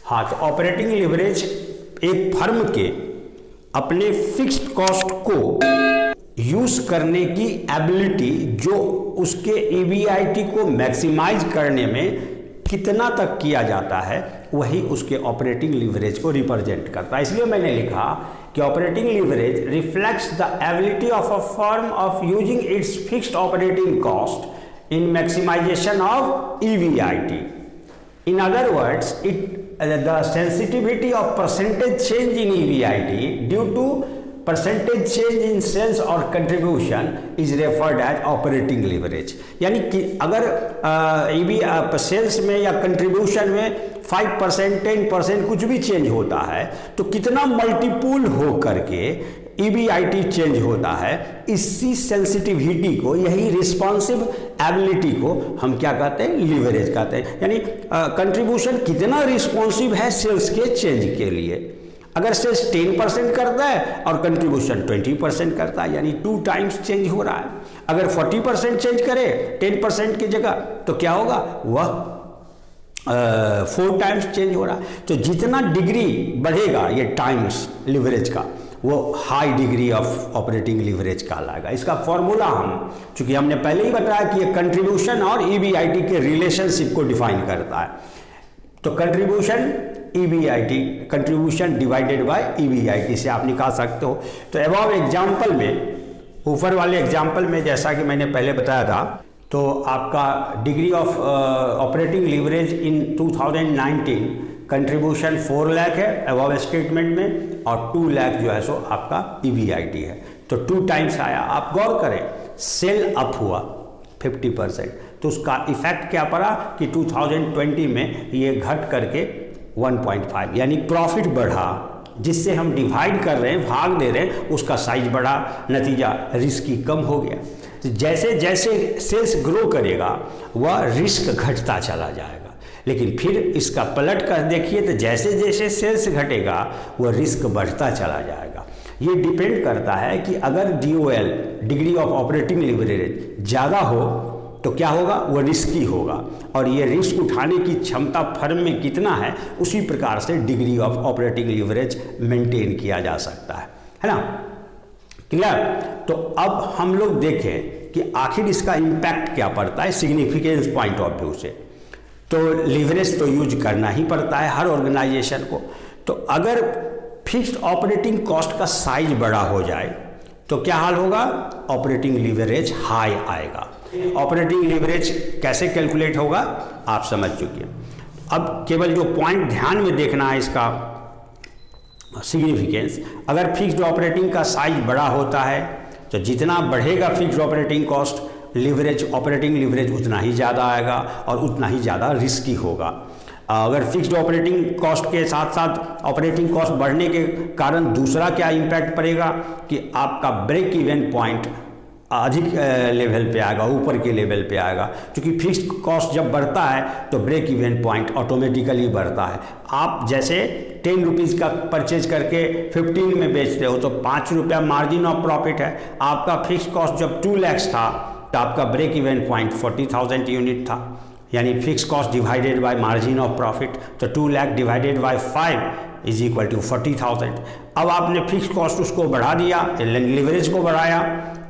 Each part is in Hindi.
हाँ, तो ऑपरेटिंग लिवरेज एक फर्म के अपने फिक्स्ड कॉस्ट को यूज करने की एबिलिटी, जो उसके ईबीआईटी को मैक्सिमाइज करने में कितना तक किया जाता है, वही उसके ऑपरेटिंग लिवरेज को रिप्रेजेंट करता है। इसलिए मैंने लिखा कि operating leverage reflects the ability of a firm of using its fixed operating cost in maximisation of EBIT. In other words, the sensitivity of percentage change in EBIT due to percentage change in sales or contribution is referred as operating leverage। यानी कि अगर सेल्स में या कंट्रीब्यूशन में 5%, 10% कुछ भी चेंज होता है तो कितना मल्टीपुल हो करके ईबीआईटी चेंज होता है, इसी सेंसिटिविटी को, यही रिस्पॉन्सिव एबिलिटी को हम क्या कहते हैं, लीवरेज कहते हैं। यानी कंट्रीब्यूशन कितना रिस्पॉन्सिव है सेल्स के चेंज के लिए। अगर सेल्स 10% करता है और कंट्रीब्यूशन 20% करता है, यानी 2 टाइम्स चेंज हो रहा है। अगर 40% चेंज करे 10% की जगह तो क्या होगा, वह 4 टाइम्स चेंज हो रहा है। तो जितना डिग्री बढ़ेगा ये टाइम्स लिवरेज का, वो high degree of operating leverage कहलाएगा। इसका फॉर्मूला चूंकि हमने पहले ही बताया कि ये कंट्रीब्यूशन और ईबीआईटी के रिलेशनशिप को डिफाइन करता है। तो contribution EBIT, contribution divided by EBIT से आप निकाल सकते हो। तो अबव एग्जाम्पल में, ऊपर वाले एग्जाम्पल में जैसा कि मैंने पहले बताया था, तो आपका degree of operating leverage in 2019 contribution 4 lakh है अबव स्टेटमेंट में, और 2 लाख जो है सो आपका ईबीआईटी है। तो 2 टाइम्स आया। आप गौर करें, सेल अप हुआ 50%, तो उसका इफेक्ट क्या पड़ा कि 2020 में ये घट करके 1.5, यानी प्रॉफिट बढ़ा, जिससे हम डिवाइड कर रहे हैं, भाग दे रहे हैं, उसका साइज बढ़ा, नतीजा रिस्क कम हो गया। तो जैसे जैसे सेल्स ग्रो करेगा वह रिस्क घटता चला जाएगा। लेकिन फिर इसका पलट कर देखिए तो जैसे जैसे सेल्स घटेगा वह रिस्क बढ़ता चला जाएगा। ये डिपेंड करता है कि अगर DOL, degree of operating leverage, ज़्यादा हो तो क्या होगा, वो रिस्की होगा, और ये रिस्क उठाने की क्षमता फर्म में कितना है, उसी प्रकार से degree of operating leverage maintain किया जा सकता है ना। क्लियर। तो अब हम लोग देखें कि आखिर इसका इम्पैक्ट क्या पड़ता है सिग्निफिकेंस पॉइंट ऑफ व्यू से। तो लिवरेज तो यूज करना ही पड़ता है हर ऑर्गेनाइजेशन को। तो अगर फिक्स्ड ऑपरेटिंग कॉस्ट का साइज बड़ा हो जाए तो क्या हाल होगा, ऑपरेटिंग लिवरेज हाई आएगा। ऑपरेटिंग लिवरेज कैसे कैलकुलेट होगा आप समझ चुके हैं। अब केवल जो पॉइंट ध्यान में देखना है इसका सिग्निफिकेंस, अगर फिक्स्ड ऑपरेटिंग का साइज बड़ा होता है तो जितना बढ़ेगा fixed operating cost, leverage, operating leverage उतना ही ज़्यादा आएगा और उतना ही ज़्यादा रिस्की होगा। अगर फिक्स्ड ऑपरेटिंग कॉस्ट के साथ साथ ऑपरेटिंग कॉस्ट बढ़ने के कारण दूसरा क्या इम्पैक्ट पड़ेगा कि आपका ब्रेक इवन पॉइंट अधिक लेवल पे आएगा, ऊपर के लेवल पे आएगा। क्योंकि फिक्स्ड कॉस्ट जब बढ़ता है तो ब्रेक इवन पॉइंट ऑटोमेटिकली बढ़ता है। आप जैसे 10 रुपीज़ का परचेज करके 15 में बेचते हो तो 5 रुपया मार्जिन ऑफ प्रॉफिट है। आपका फिक्स्ड कॉस्ट जब 2 लाख था तो आपका ब्रेक इवन पॉइंट 40,000 यूनिट था, यानी fix cost divided by margin of profit. तो 2 lakh divided by 5 is equal to 40,000। अब आपने फिक्स कॉस्ट उसको बढ़ा दिया, लिवरेज को बढ़ाया,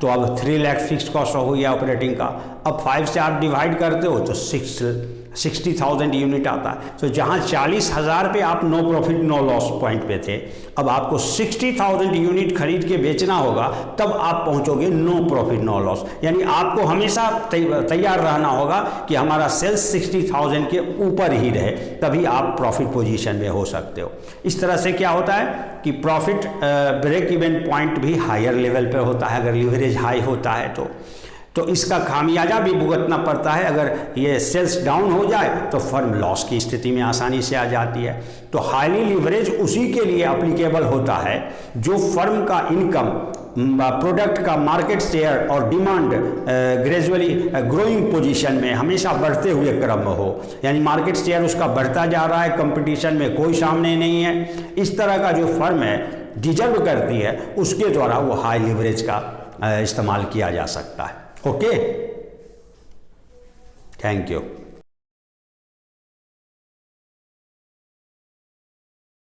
तो अब 3 लाख फिक्स कॉस्ट हो गया ऑपरेटिंग का। अब 5 से आप डिवाइड करते हो तो 60,000 यूनिट आता है। तो जहाँ 40,000 पे आप no profit no loss point पे थे, अब आपको 60,000 यूनिट खरीद के बेचना होगा, तब आप पहुँचोगे नो प्रॉफिट नो लॉस। यानी आपको हमेशा तैयार रहना होगा कि हमारा सेल्स 60,000 के ऊपर ही रहे, तभी आप प्रॉफिट पोजीशन में हो सकते हो। इस तरह से क्या होता है कि प्रॉफिट ब्रेक इवन पॉइंट भी हायर लेवल पर होता है अगर लिवरेज हाई होता है तो इसका खामियाजा भी भुगतना पड़ता है। अगर ये सेल्स डाउन हो जाए तो फर्म लॉस की स्थिति में आसानी से आ जाती है। तो हाईली लिवरेज उसी के लिए एप्लीकेबल होता है जो फर्म का इनकम, प्रोडक्ट का मार्केट शेयर और डिमांड ग्रेजुअली ग्रोइंग पोजीशन में हमेशा बढ़ते हुए क्रम में हो, यानी मार्केट शेयर उसका बढ़ता जा रहा है, कंपटीशन में कोई सामने नहीं है। इस तरह का जो फर्म है डिजर्व करती है, उसके द्वारा वो हाई लिवरेज का इस्तेमाल किया जा सकता है। Okay, thank you.